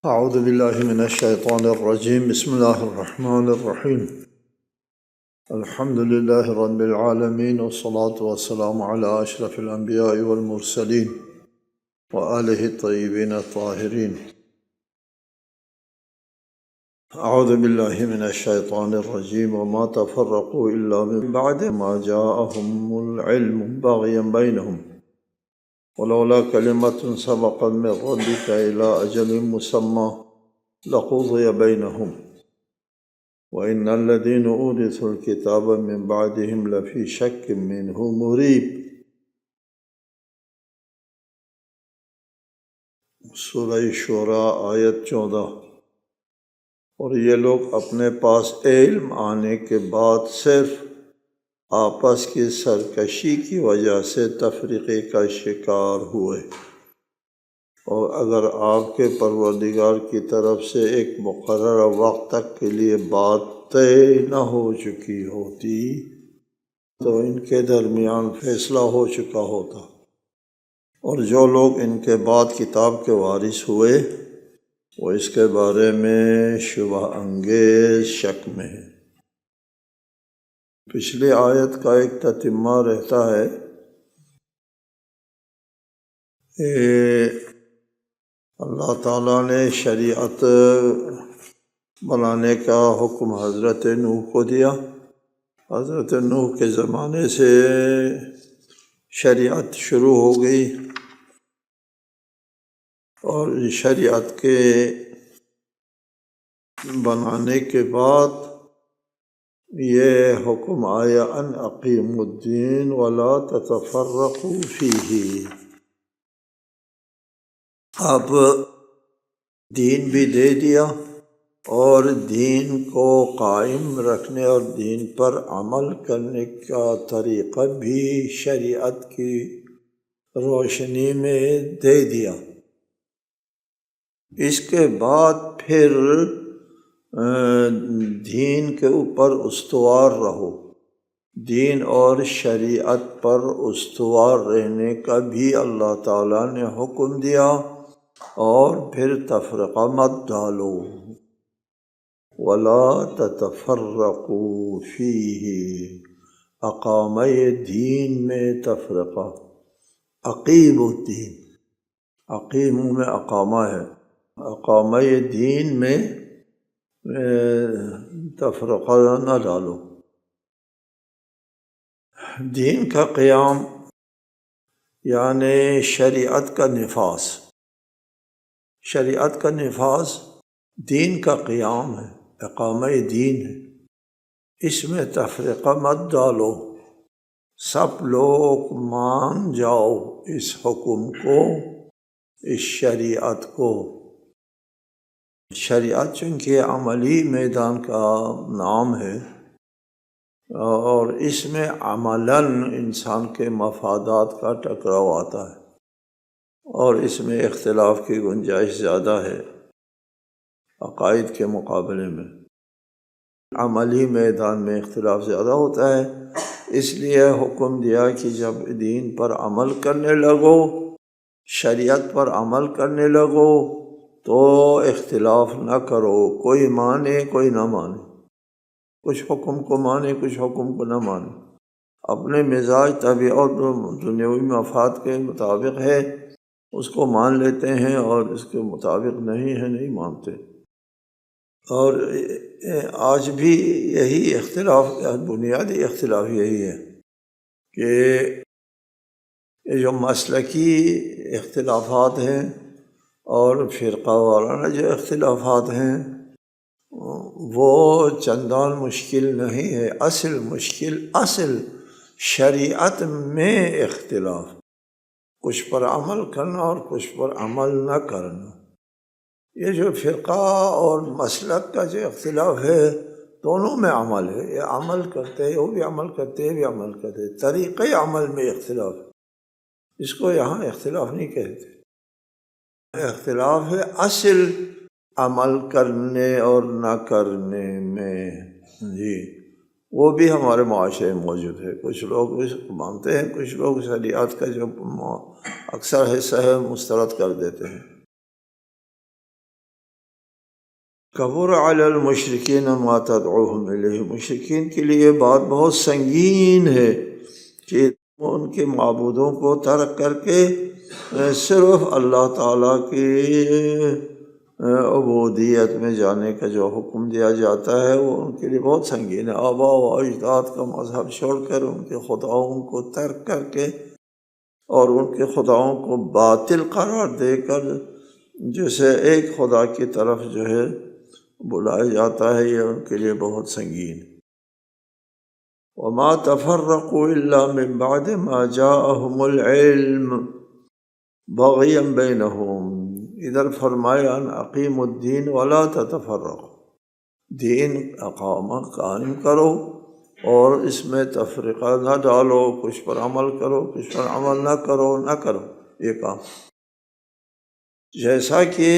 اعوذ باللہ من الشیطان الرجیم بسم اللہ الرحمن الرحیم الحمد للہ رب العالمین والصلاة والسلام علی اشرف الانبیاء والمرسلین وآلہ الطیبین الطاہرین۔ اعوذ باللہ من الشیطان الرجیم وما تفرقوا الا من بعد ما جاءهم العلم بغیا بینہم ولولا كلمة سبقت من ربك إلى أجل مسمى لقضي بينهم وإن الذين أورثوا الكتاب من بعدهم لفي شك منه مريب۔ سورہ شعراء آیت 14۔ اور یہ لوگ اپنے پاس علم آنے کے بعد صرف آپس کی سرکشی کی وجہ سے تفریقے کا شکار ہوئے، اور اگر آپ کے پروردگار کی طرف سے ایک مقررہ وقت تک کے لیے بات طے نہ ہو چکی ہوتی تو ان کے درمیان فیصلہ ہو چکا ہوتا، اور جو لوگ ان کے بعد کتاب کے وارث ہوئے وہ اس کے بارے میں شبہ انگیز شک میں ہیں۔ پچھلی آیت کا ایک تتمہ رہتا ہے اللہ تعالیٰ نے شریعت بنانے کا حکم حضرت نوح کو دیا۔ حضرت نوح کے زمانے سے شریعت شروع ہو گئی، اور شریعت کے بنانے کے بعد یہ حکم آیا ان اقیموا الدین ولا تتفرقوا فیہ۔ اب دین بھی دے دیا، اور دین کو قائم رکھنے اور دین پر عمل کرنے کا طریقہ بھی شریعت کی روشنی میں دے دیا۔ اس کے بعد پھر دین کے اوپر استوار رہو، دین اور شریعت پر استوار رہنے کا بھی اللہ تعالیٰ نے حکم دیا، اور پھر تفرقہ مت ڈالو، ولا تتفرقوا فیہ، اقامہ دین میں تفرقہ، اقیموا الدین، اقیموا میں اقامہ ہے، اقامہ دین میں تفرقہ نہ ڈالو۔ دین کا قیام یعنی شریعت کا نفاذ، شریعت کا نفاذ دین کا قیام ہے، اقامہ دین ہے، اس میں تفرقہ مت ڈالو، سب لوگ مان جاؤ اس حکم کو، اس شریعت کو۔ شریعت چونکہ عملی میدان کا نام ہے، اور اس میں عملاً انسان کے مفادات کا ٹکراؤ آتا ہے، اور اس میں اختلاف کی گنجائش زیادہ ہے عقائد کے مقابلے میں۔ عملی میدان میں اختلاف زیادہ ہوتا ہے، اس لیے حکم دیا کہ جب دین پر عمل کرنے لگو، شریعت پر عمل کرنے لگو، تو اختلاف نہ کرو، کوئی مانے کوئی نہ مانے، کچھ حکم کو مانے کچھ حکم کو نہ مانے، اپنے مزاج طبیعت اور دنیاوی مفاد کے مطابق ہے اس کو مان لیتے ہیں، اور اس کے مطابق نہیں ہے نہیں مانتے۔ اور آج بھی یہی اختلاف، بنیادی اختلاف یہی ہے کہ یہ جو مسلکی اختلافات ہیں اور فرقہ وارانہ جو اختلافات ہیں وہ چندان مشکل نہیں ہے، اصل مشکل اصل شریعت میں اختلاف، کچھ پر عمل کرنا اور کچھ پر عمل نہ کرنا۔ یہ جو فرقہ اور مسلک کا جو اختلاف ہے دونوں میں عمل ہے، یہ عمل کرتے ہیں وہ بھی عمل کرتے ہیں بھی عمل کرتے ہیں، طریقۂ عمل میں اختلاف، اس کو یہاں اختلاف نہیں کہتے، اختلاف ہے اصل عمل کرنے اور نہ کرنے میں۔ جی وہ بھی ہمارے معاشرے میں موجود ہے، کچھ لوگ اس کو مانتے ہیں، کچھ لوگ شریعت کا جو اکثر حصہ ہے مسترد کر دیتے ہیں۔ کبر علی المشرکین ما تدعوہم الیہ، مشرکین کے لیے بات بہت سنگین ہے کہ وہ ان کے معبودوں کو ترک کر کے صرف اللہ تعالیٰ کی عبودیت میں جانے کا جو حکم دیا جاتا ہے وہ ان کے لیے بہت سنگین ہے۔ آباء و اجداد کا مذہب چھوڑ کر ان کے خداؤں کو ترک کر کے اور ان کے خداؤں کو باطل قرار دے کر جسے ایک خدا کی طرف جو ہے بلایا جاتا ہے، یہ ان کے لیے بہت سنگین ہے۔ وما تفرقوا الا من بعد ما جاءهم العلم بغیا بینہم، ادھر فرمایا ان اقیموا الدین ولا تتفرقوا، دین قائم کرو اور اس میں تفرقہ نہ ڈالو، کچھ پر عمل کرو کچھ پر عمل نہ کرو یہ کام، جیسا کہ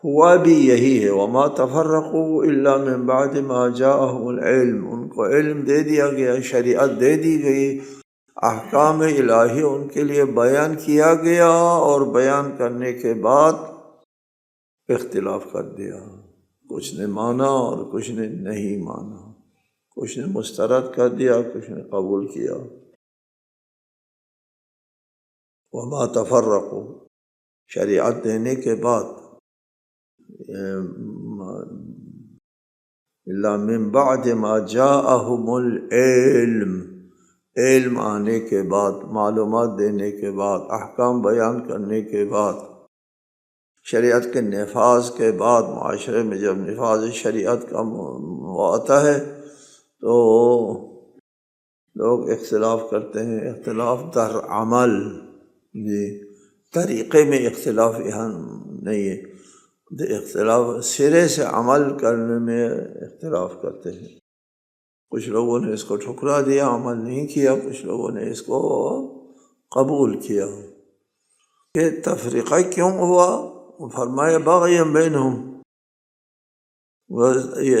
ہوا بھی یہی ہے۔ وما تفرقوا الا من بعد ما جاءهم العلم، ان کو علم دے دیا گیا، شریعت دے دی گئی، احکام الہی ان کے لیے بیان کیا گیا، اور بیان کرنے کے بعد اختلاف کر دیا، کچھ نے مانا اور کچھ نے نہیں مانا، کچھ نے مسترد کر دیا کچھ نے قبول کیا۔ وما تفرقوا، شریعت دینے کے بعد، الا من بعد ما جاءهم العلم، علم آنے کے بعد، معلومات دینے کے بعد، احکام بیان کرنے کے بعد، شریعت کے نفاذ کے بعد، معاشرے میں جب نفاذ شریعت کا آتا ہے تو لوگ اختلاف کرتے ہیں، اختلاف در عمل، جی طریقے میں اختلاف یہاں نہیں ہے، اختلاف سرے سے عمل کرنے میں اختلاف کرتے ہیں۔ کچھ لوگوں نے اس کو ٹھکرا دیا، عمل نہیں کیا، کچھ لوگوں نے اس کو قبول کیا۔ کہ تفریقہ کیوں ہوا؟ فرمایا بغیا بینہم، یہ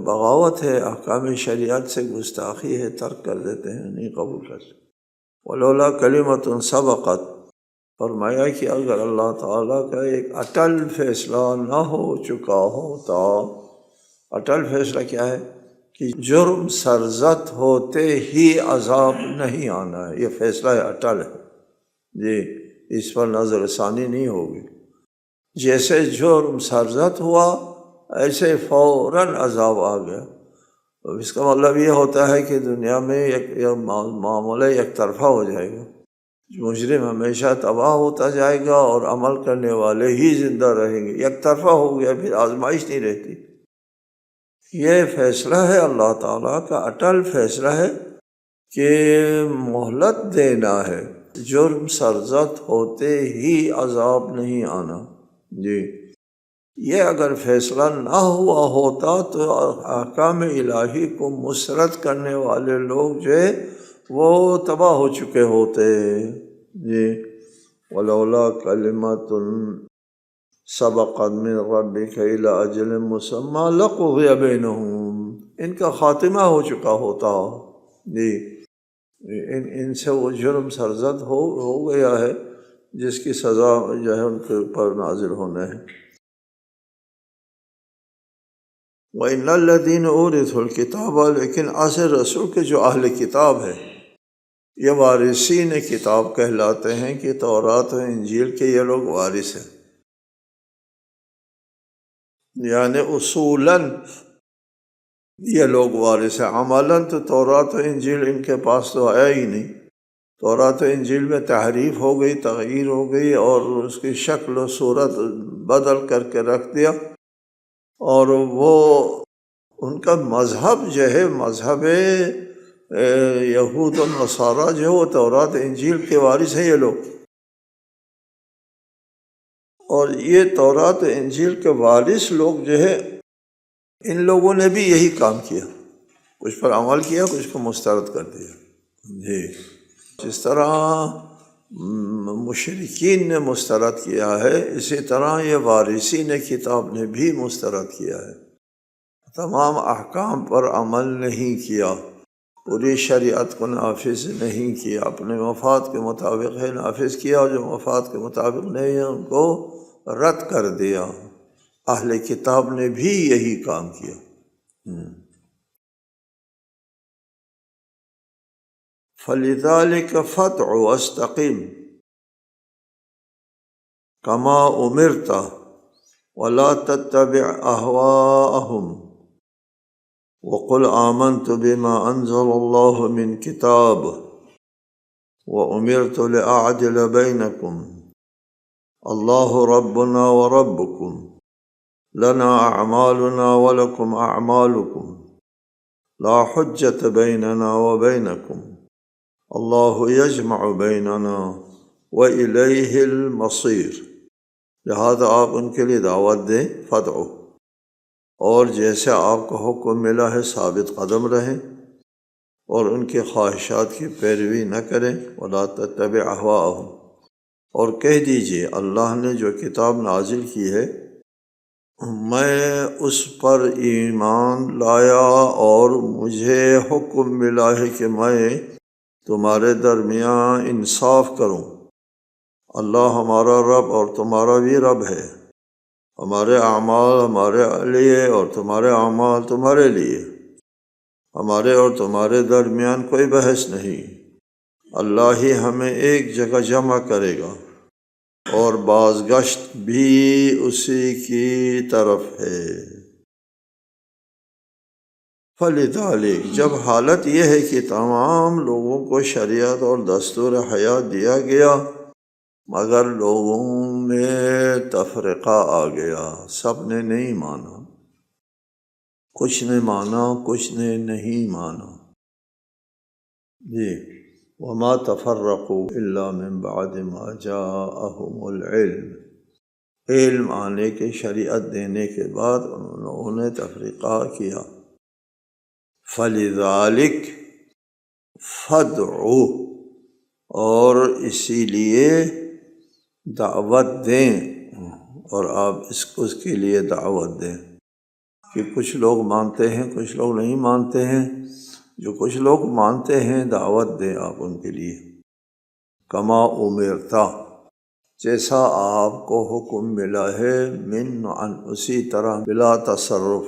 بغاوت ہے، احکام شریعت سے گستاخی ہے، ترک کر دیتے ہیں، نہیں قبول کرتے۔ ولولا کلمۃ سبقت، فرمایا کہ اگر اللہ تعالیٰ کا ایک اٹل فیصلہ نہ ہو چکا ہوتا، اٹل فیصلہ کیا ہے؟ کہ جرم سرزد ہوتے ہی عذاب نہیں آنا ہے، یہ فیصلہ اٹل ہے، جی اس پر نظر ثانی نہیں ہوگی۔ جیسے جرم سرزد ہوا ایسے فوراً عذاب آ گیا، تو اس کا مطلب یہ ہوتا ہے کہ دنیا میں معاملہ یک طرفہ ہو جائے گا، مجرم ہمیشہ تباہ ہوتا جائے گا اور عمل کرنے والے ہی زندہ رہیں گے، یک طرفہ ہو گیا، پھر آزمائش نہیں رہتی۔ یہ فیصلہ ہے اللہ تعالیٰ کا، اٹل فیصلہ ہے کہ مہلت دینا ہے، جرم سرزد ہوتے ہی عذاب نہیں آنا، جی یہ اگر فیصلہ نہ ہوا ہوتا تو احکام الہی کو مسرد کرنے والے لوگ جو ہے وہ تباہ ہو چکے ہوتے، جی ولولا کلمۃ سبقت من ربک الی اجل مسمی لقضی بینہم، ان کا خاتمہ ہو چکا ہوتا، جی ان سے وہ جرم سرزد ہو گیا ہے جس کی سزا جو ہے ان کے اوپر نازل ہونا ہے۔ وَإِنَّ الَّذِينَ أُورِثُوا الْكِتَابَ، لیکن اصل رسول کے جو اہل کتاب ہے یہ وارثین کتاب کہلاتے ہیں، کہ تورات و انجیل کے یہ لوگ وارث ہیں، یعنی اصولاً یہ لوگ وارث ہیں، عملاً تو تورات و انجیل ان کے پاس تو آیا ہی نہیں، تورات و انجیل میں تحریف ہو گئی، تغییر ہو گئی، اور اس کی شکل و صورت بدل کر کے رکھ دیا، اور وہ ان کا مذہب جو ہے، مذہب یہود و نصارہ جو ہے، وہ تورات انجیل کے وارث ہیں یہ لوگ، اور یہ تورات انجیل کے وارث لوگ جو ہے ان لوگوں نے بھی یہی کام کیا، کچھ پر عمل کیا کچھ کو مسترد کر دیا، جی جس طرح مشرکین نے مسترد کیا ہے اسی طرح یہ وارثین کتاب نے بھی مسترد کیا ہے، تمام احکام پر عمل نہیں کیا، پوری شریعت کو نافذ نہیں کیا، اپنے مفاد کے مطابق ہے نافذ کیا، اور جو مفاد کے مطابق نہیں ہے ان کو رد کر دیا، اہل کتاب نے بھی یہی کام کیا۔ فَلِذَلِكَ فَادْعُ وَاسْتَقِمْ كَمَا أُمِرْتَ وَلَا تَتَّبِعْ أَهْوَاءَهُمْ وَقُلْ آمَنْتُ بِمَا أَنزَلَ اللَّهُ مِنْ كِتَابٍ وَأُمِرْتُ لِأَعْدِلَ بَيْنَكُمْ اللَّهُ رَبُّنَا وَرَبُّكُمْ لَنَا أَعْمَالُنَا وَلَكُمْ أَعْمَالُكُمْ لَا حُجَّةَ بَيْنَنَا وَبَيْنَكُمْ اللَّهُ يَجْمَعُ بَيْنَنَا وَإِلَيْهِ الْمَصِيرُ۔ لہذا آپ ان کے لیے دعوت دیں، فدعو، اور جیسے آپ کو حکم ملا ہے ثابت قدم رہیں اور ان کے خواہشات کی پیروی نہ کریں۔ وَلَا تَتَّبِعْ أَهْوَاءَهُمْ، اور کہہ دیجئے اللہ نے جو کتاب نازل کی ہے میں اس پر ایمان لایا اور مجھے حکم ملا ہے کہ میں تمہارے درمیان انصاف کروں۔ اللہ ہمارا رب اور تمہارا بھی رب ہے، ہمارے اعمال ہمارے لیے اور تمہارے اعمال تمہارے لیے، ہمارے اور تمہارے درمیان کوئی بحث نہیں۔ اللہ ہی ہمیں ایک جگہ جمع کرے گا اور بازگشت بھی اسی کی طرف ہے۔ فَلِذَلِكَ، جب حالت یہ ہے کہ تمام لوگوں کو شریعت اور دستور حیات دیا گیا مگر لوگوں میں تفرقہ آ گیا، سب نے نہیں مانا، کچھ نے مانا کچھ نے نہیں مانا۔ جی، وَمَا تَفَرَّقُوا إِلَّا مِن بَعْدِ مَا جَاءَهُمُ الْعِلْمُ، علم آنے کے، شریعت دینے کے بعد انہوں نے تفریقہ کیا۔ فَلِذَلِكَ فَادْعُ، اور اسی لیے دعوت دیں، اور آپ اس کے لیے دعوت دیں کہ کچھ لوگ مانتے ہیں کچھ لوگ نہیں مانتے ہیں۔ جو کچھ لوگ مانتے ہیں دعوت دیں آپ ان کے لیے، کما امرتا، جیسا آپ کو حکم ملا ہے، من عن، اسی طرح، بلا تصرف،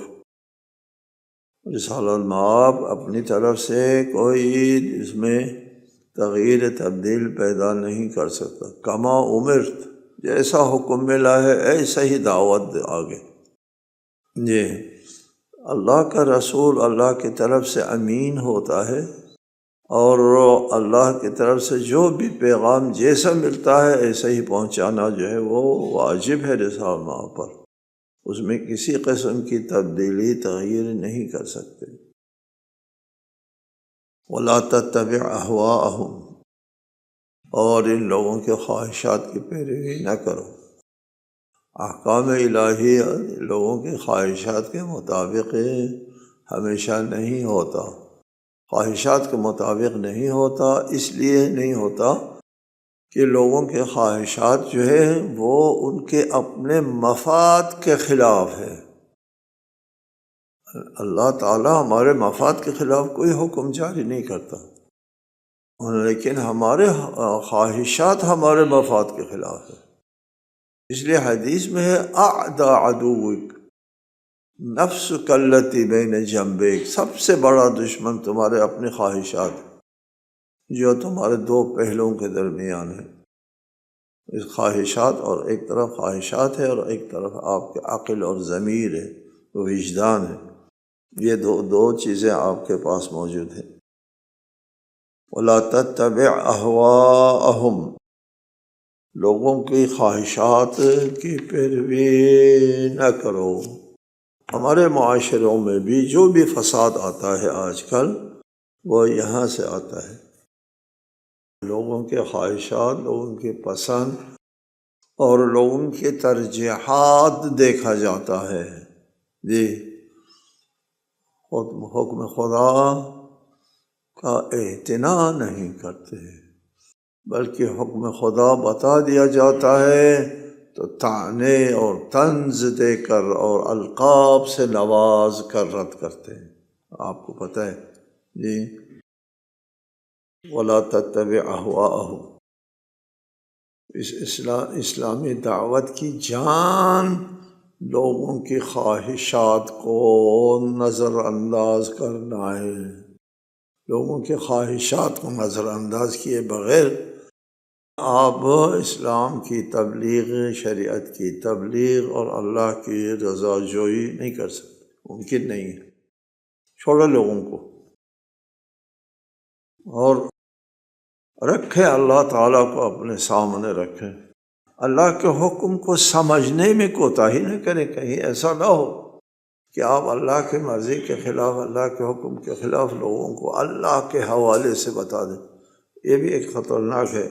رسالہ المآب اپنی طرف سے کوئی اس میں تغییر تبدیل پیدا نہیں کر سکتا۔ کما امرت، جیسا حکم ملا ہے ایسا ہی دعوت آگے۔ جی، اللہ کا رسول اللہ کی طرف سے امین ہوتا ہے، اور اللہ کی طرف سے جو بھی پیغام جیسا ملتا ہے ایسا ہی پہنچانا جو ہے وہ واجب ہے رسالہ المآب پر، اس میں کسی قسم کی تبدیلی تغییر نہیں کر سکتے۔ وَلَا تَتَّبِعْ أَهْوَاءَهُمْ، اور ان لوگوں کے خواہشات کی پیروی نہ کرو۔ احکام الہی لوگوں کی خواہشات کے مطابق ہمیشہ نہیں ہوتا، خواہشات کے مطابق نہیں ہوتا، اس لیے نہیں ہوتا کہ لوگوں کے خواہشات جو ہے وہ ان کے اپنے مفاد کے خلاف ہے۔ اللہ تعالیٰ ہمارے مفاد کے خلاف کوئی حکم جاری نہیں کرتا، لیکن ہمارے خواہشات ہمارے مفاد کے خلاف ہے۔ اس لیے حدیث میں ہے، اعدى عدوک نفسک التی بین جنبیک، سب سے بڑا دشمن تمہارے اپنے خواہشات جو تمہارے دو پہلوؤں کے درمیان ہے۔ اس خواہشات، اور ایک طرف خواہشات ہے اور ایک طرف آپ کے عقل اور ضمیر ہے، وجدان ہے، یہ دو چیزیں آپ کے پاس موجود ہیں۔ وَلَا تَتَّبِعْ أَهْوَاءَهُمْ، لوگوں کی خواہشات کی پیروی نہ کرو۔ ہمارے معاشروں میں بھی جو بھی فساد آتا ہے آج کل وہ یہاں سے آتا ہے، لوگوں کے خواہشات، لوگوں کی پسند اور لوگوں کی ترجیحات دیکھا جاتا ہے۔ جی، حکم خدا کا اعتنا نہیں کرتے، بلکہ حکم خدا بتا دیا جاتا ہے تو طعنے اور طنز دے کر اور القاب سے نواز کر رد کرتے ہیں۔ آپ کو پتہ ہے جی، وَلَا تَتَّبِعْ أَهْوَاءَهُمْ، اس اسلامی دعوت کی جان لوگوں کی خواہشات کو نظر انداز کرنا ہے۔ لوگوں کی خواہشات کو نظر انداز کیے بغیر آپ اسلام کی تبلیغ، شریعت کی تبلیغ اور اللہ کی رضا جوئی نہیں کر سکتے، ممکن نہیں ہے۔ چھوڑو لوگوں کو اور رکھیں اللہ تعالیٰ کو اپنے سامنے رکھیں۔ اللہ کے حکم کو سمجھنے میں کوتاہی نہ کریں، کہیں ایسا نہ ہو کہ آپ اللہ کی مرضی کے خلاف، اللہ کے حکم کے خلاف لوگوں کو اللہ کے حوالے سے بتا دیں۔ یہ بھی ایک خطرناک ہے۔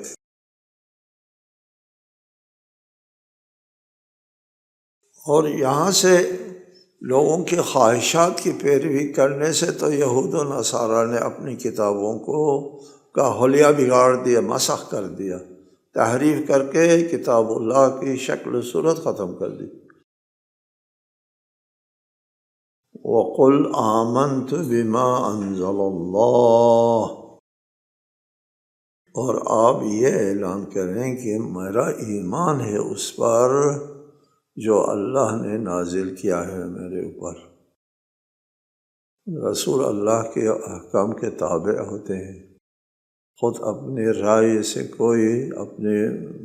اور یہاں سے لوگوں کی خواہشات کی پیروی کرنے سے تو یہود و نصارہ نے اپنی کتابوں کا حلیہ بگاڑ دیا، مسخ کر دیا، تحریف کر کے کتاب اللہ کی شکل و صورت ختم کر دی۔ وَقُلْ آمَنْتُ بِمَا أَنزَلَ اللَّهُ، اور آپ یہ اعلان کریں کہ میرا ایمان ہے اس پر جو اللہ نے نازل کیا ہے میرے اوپر۔ رسول اللہ کے احکام کے تابع ہوتے ہیں، خود اپنی رائے سے کوئی اپنے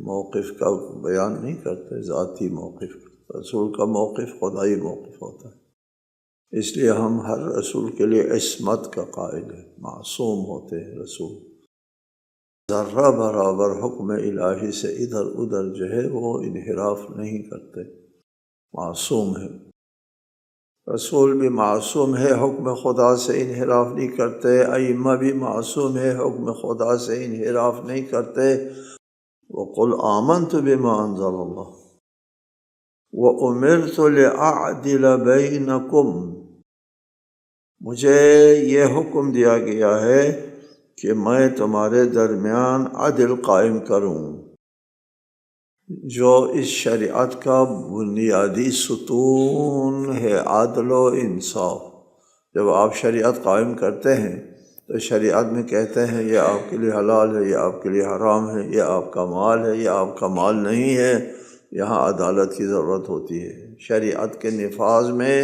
موقف کا بیان نہیں کرتے، ذاتی موقف۔ رسول کا موقف خدائی موقف ہوتا ہے، اس لیے ہم ہر رسول کے لیے عصمت کا قائل ہیں، معصوم ہوتے ہیں رسول۔ ذرہ برابر حکم الہی سے ادھر ادھر جو ہے وہ انحراف نہیں کرتے، معصوم ہے۔ رسول بھی معصوم ہے، حکم خدا سے انحراف نہیں کرتے، ائمہ بھی معصوم ہے، حکم خدا سے انحراف نہیں کرتے۔ وَقُلْ آمَنْتُ بِمَا أَنزَلَ اللَّهُ وَأُمِرْتُ لِأَعْدِلَ بَيْنَكُمْ، مجھے یہ حکم دیا گیا ہے کہ میں تمہارے درمیان عدل قائم کروں۔ جو اس شریعت کا بنیادی ستون ہے عدل و انصاف۔ جب آپ شریعت قائم کرتے ہیں تو شریعت میں کہتے ہیں یہ آپ کے لیے حلال ہے، یہ آپ کے لیے حرام ہے، یہ آپ کا مال ہے، یہ آپ کا مال نہیں ہے، یہاں عدالت کی ضرورت ہوتی ہے۔ شریعت کے نفاذ میں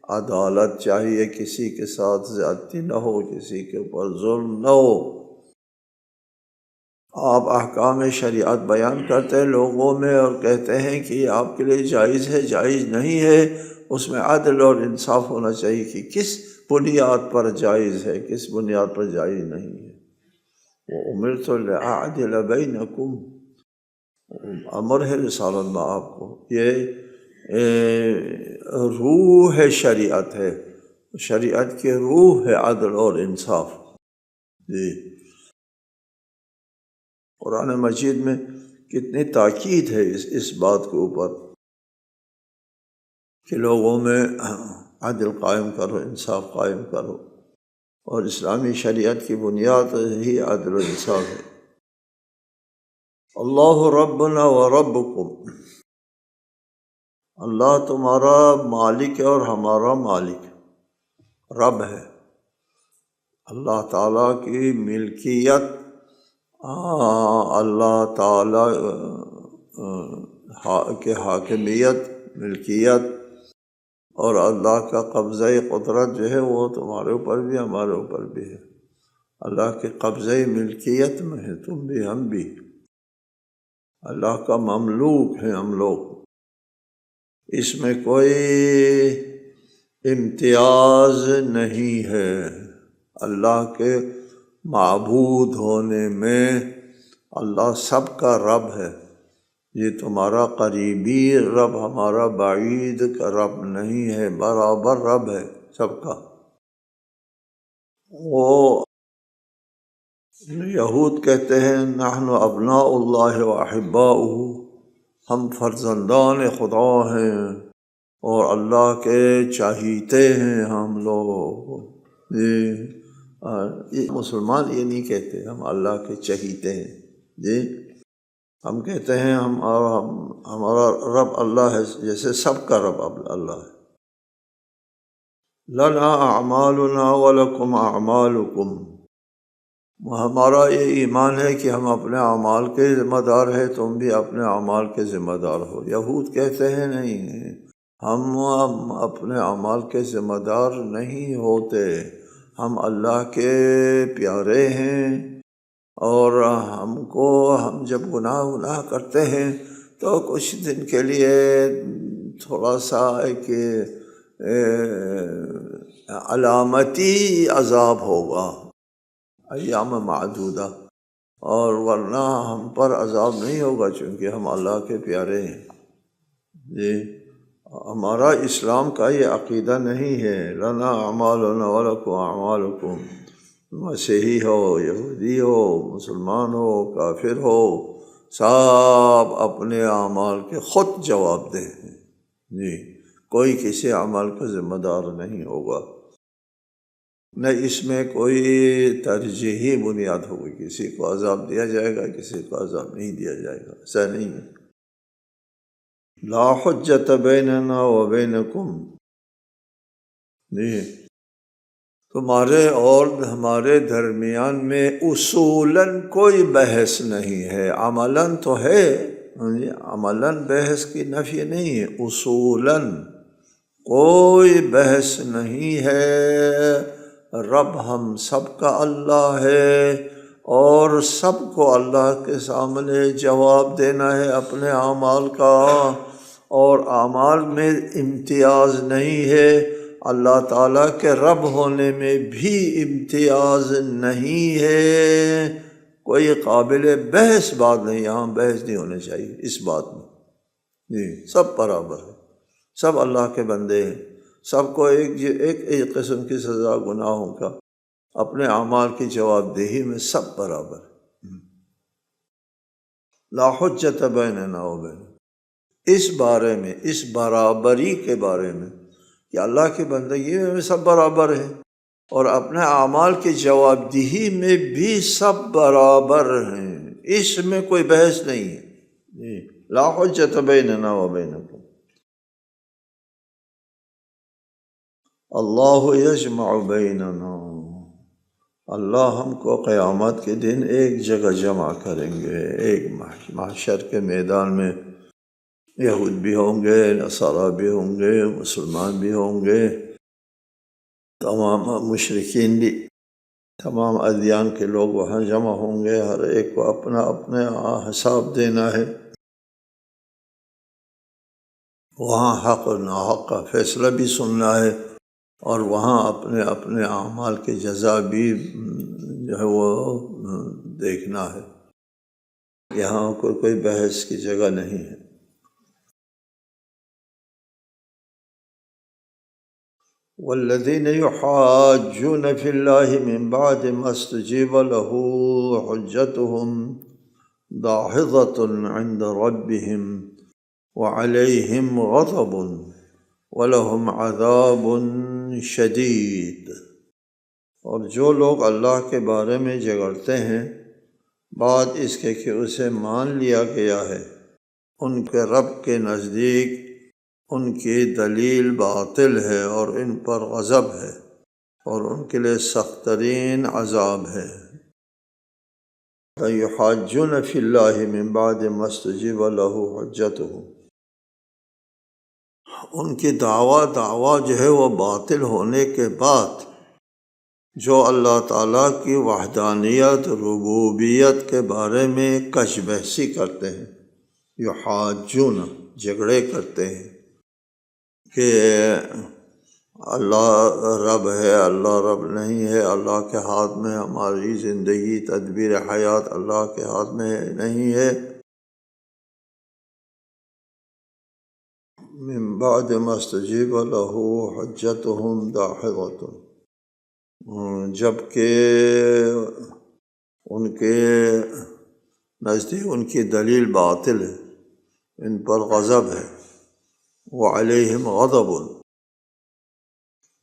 عدالت چاہیے، کسی کے ساتھ زیادتی نہ ہو، کسی کے اوپر ظلم نہ ہو۔ آپ احکام شریعت بیان کرتے ہیں لوگوں میں اور کہتے ہیں کہ یہ آپ کے لیے جائز ہے، جائز نہیں ہے، اس میں عدل اور انصاف ہونا چاہیے کہ کس بنیاد پر جائز ہے، کس بنیاد پر جائز نہیں ہے۔ وَأُمِرْتُ لِأَعْدِلَ بَيْنَكُمْ، امر ہے رسالت میں آپ کو، یہ روح شریعت ہے، شریعت کی روح ہے عدل اور انصاف۔ جی، قرآن مجید میں کتنی تاکید ہے اس بات کے اوپر کہ لوگوں میں عدل قائم کرو، انصاف قائم کرو، اور اسلامی شریعت کی بنیاد ہی عدل و انصاف ہے۔ اللہ ربنا و ربکم، اللہ تمہارا مالک ہے اور ہمارا مالک، رب ہے۔ اللہ تعالیٰ کی ملکیت، اللہ تعالیٰ کے حاکمیت، ملکیت اور اللہ کا قبضہ قدرت جو ہے وہ تمہارے اوپر بھی ہمارے اوپر بھی ہے۔ اللہ کے قبضہ ملکیت میں ہے تم بھی ہم بھی، اللہ کا مملوک ہے ہم لوگ۔ اس میں کوئی امتیاز نہیں ہے، اللہ کے معبود ہونے میں اللہ سب کا رب ہے۔ یہ تمہارا قریبی رب ہمارا بعید کا رب نہیں ہے، برابر رب ہے سب کا۔ وہ یہود کہتے ہیں نحن ابناء اللہ و احباؤہ، ہم فرزندان خدا ہیں اور اللہ کے چاہیتے ہیں ہم لوگ۔ یہ مسلمان یہ نہیں کہتے ہم اللہ کے چہیتے ہیں، جی ہم کہتے ہیں ہمارا رب اللہ ہے، جیسے سب کا رب اللہ ہے۔ لنا اعمالنا ولکم اعمالکم، ہمارا یہ ایمان ہے کہ ہم اپنے اعمال کے ذمہ دار ہیں، تم بھی اپنے اعمال کے ذمہ دار ہو۔ یہود کہتے ہیں نہیں، ہم اپنے اعمال کے ذمہ دار نہیں ہوتے، ہم اللہ کے پیارے ہیں، اور ہم جب گناہ کرتے ہیں تو کچھ دن کے لیے تھوڑا سا ایک علامتی عذاب ہوگا، ایام معدودہ، اور ورنہ ہم پر عذاب نہیں ہوگا، چونکہ ہم اللہ کے پیارے ہیں۔ جی، ہمارا اسلام کا یہ عقیدہ نہیں ہے لنا اعمالنا ولکم اعمالکم، مسیحی ہو، یہودی ہو، مسلمان ہو، کافر ہو، سب اپنے اعمال کے خود جواب دہ ہیں۔ جی، کوئی کسی عمل کا ذمہ دار نہیں ہوگا، نہ اس میں کوئی ترجیحی بنیاد ہوگی، کسی کو عذاب دیا جائے گا، کسی کو عذاب نہیں دیا جائے گا، ایسا نہیں ہے۔ لا حجت بیننا و بینکم، جی، تمہارے اور ہمارے درمیان میں اصولاً کوئی بحث نہیں ہے، عملاً تو ہے، عملاً بحث کی نفی نہیں ہے، اصولاً کوئی بحث نہیں ہے۔ رب ہم سب کا اللہ ہے، اور سب کو اللہ کے سامنے جواب دینا ہے اپنے اعمال کا، اور اعمال میں امتیاز نہیں ہے، اللہ تعالیٰ کے رب ہونے میں بھی امتیاز نہیں ہے، کوئی قابل بحث بات نہیں، یہاں بحث نہیں ہونے چاہیے اس بات میں۔ جی، سب برابر ہے، سب اللہ کے بندے ہیں، سب کو ایک قسم کی سزا گناہوں کا، اپنے اعمال کی جواب دہی میں سب برابر ہے۔ لا حجت بیننا و بین، اس بارے میں، اس برابری کے بارے میں کہ اللہ کے بندگی میں سب برابر ہیں، اور اپنے اعمال کی جواب دہی میں بھی سب برابر ہیں، اس میں کوئی بحث نہیں ہے۔ جی، لا حجت بیننا و بینکم، اللہ یجمع بیننا، اللہ ہم کو قیامت کے دن ایک جگہ جمع کریں گے، ایک محشر کے میدان میں، یہود بھی ہوں گے، نصارہ بھی ہوں گے، مسلمان بھی ہوں گے، تمام مشرکین بھی، تمام ادیان کے لوگ وہاں جمع ہوں گے، ہر ایک کو اپنا اپنا حساب دینا ہے، وہاں حق اور ناحق کا فیصلہ بھی سننا ہے، اور وہاں اپنے اپنے اعمال کے جزا بھی جو ہے وہ دیکھنا ہے، یہاں کوئی بحث کی جگہ نہیں ہے۔ والذین یحاجون فی اللہ من بعد ما استجیب له حجتهم داحضۃ عند ربهم وعلیہم غضب ولہم عذاب شدید، اور جو لوگ اللہ کے بارے میں جھگڑتے ہیں بعد اس کے کہ اسے مان لیا گیا ہے، ان کے رب کے نزدیک ان کی دلیل باطل ہے، اور ان پر غضب ہے، اور ان کے لیے سخت ترین عذاب ہے۔ یحاجون فی اللہ من بعد ما استجیب له حجتہ، ان کی دعویٰ جو ہے وہ باطل ہونے کے بعد جو اللہ تعالیٰ کی وحدانیت، ربوبیت کے بارے میں کش بحثی کرتے ہیں، یحاجون، جھگڑے کرتے ہیں کہ اللہ رب ہے، اللہ رب نہیں ہے، اللہ کے ہاتھ میں ہماری زندگی، تدبیر حیات اللہ کے ہاتھ میں نہیں ہے، من بعد ما استجیب له حجتهم داحضۃ، جبکہ ان کے نزدیک ان کی دلیل باطل ہے، ان پر غضب ہے، وعلیہم غضب،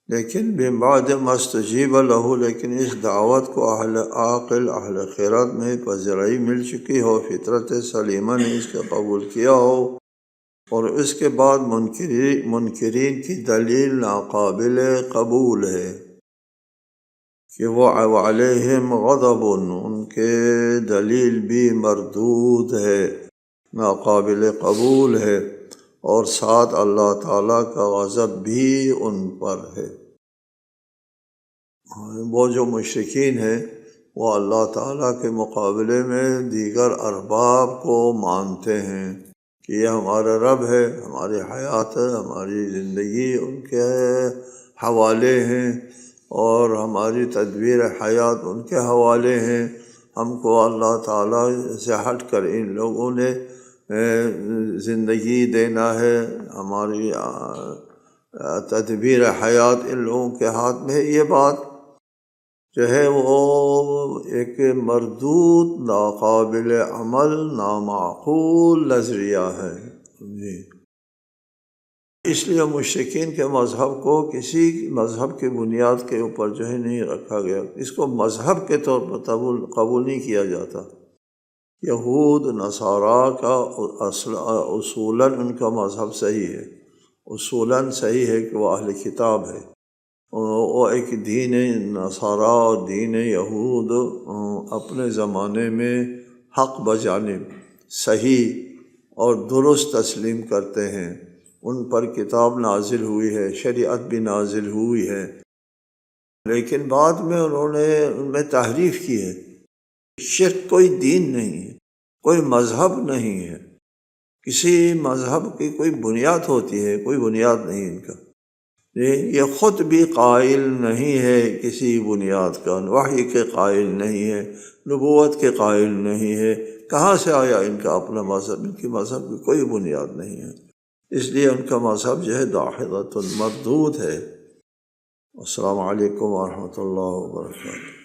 لیکن من بعد ما استجیب له، لیکن اس دعوت کو اہل عاقل، اہل خیرات میں پذیرائی مل چکی ہو، فطرت سلیمہ نے اس کو قبول کیا ہو، اور اس کے بعد منکرین کی دلیل ناقابل قبول ہے کہ وہ علیہم غضب، ان کے دلیل بھی مردود ہے، ناقابل قبول ہے، اور ساتھ اللہ تعالیٰ کا غضب بھی ان پر ہے۔ وہ جو مشرکین ہیں وہ اللہ تعالیٰ کے مقابلے میں دیگر ارباب کو مانتے ہیں کہ یہ ہمارا رب ہے، ہماری حیات ہے، ہماری زندگی ان کے حوالے ہیں اور ہماری تدبیر حیات ان کے حوالے ہیں۔ ہم کو اللہ تعالیٰ سے ہٹ کر ان لوگوں نے زندگی دینا ہے، ہماری تدبیر حیات ان لوگوں کے ہاتھ میں ہے۔ یہ بات جو ہے وہ ایک مردود، ناقابل عمل، نامعقول نظریہ ہے جی۔ اس لیے مشرکین کے مذہب کو کسی مذہب کی بنیاد کے اوپر جو ہے نہیں رکھا گیا، اس کو مذہب کے طور پر قبول نہیں کیا جاتا۔ یہود نصارہ کا اصولاً ان کا مذہب صحیح ہے، اصولاً صحیح ہے کہ وہ اہل کتاب ہے، وہ ایک دین نصارہ اور دین یہود اپنے زمانے میں حق بجانب صحیح اور درست تسلیم کرتے ہیں۔ ان پر کتاب نازل ہوئی ہے، شریعت بھی نازل ہوئی ہے، لیکن بعد میں انہوں نے ان میں تحریف کی ہے۔ شرک کوئی دین نہیں ہے، کوئی مذہب نہیں ہے، کسی مذہب کی کوئی بنیاد ہوتی ہے، کوئی بنیاد نہیں ان کا۔ یہ خود بھی قائل نہیں ہے کسی بنیاد کا، وحی کے قائل نہیں ہے، نبوت کے قائل نہیں ہے۔ کہاں سے آیا ان کا اپنا مذہب؟ ان کی مذہب کی کوئی بنیاد نہیں ہے، اس لیے ان کا مذہب جو ہے داحضۃ مردود ہے۔ السلام علیکم ورحمۃ اللہ وبرکاتہ۔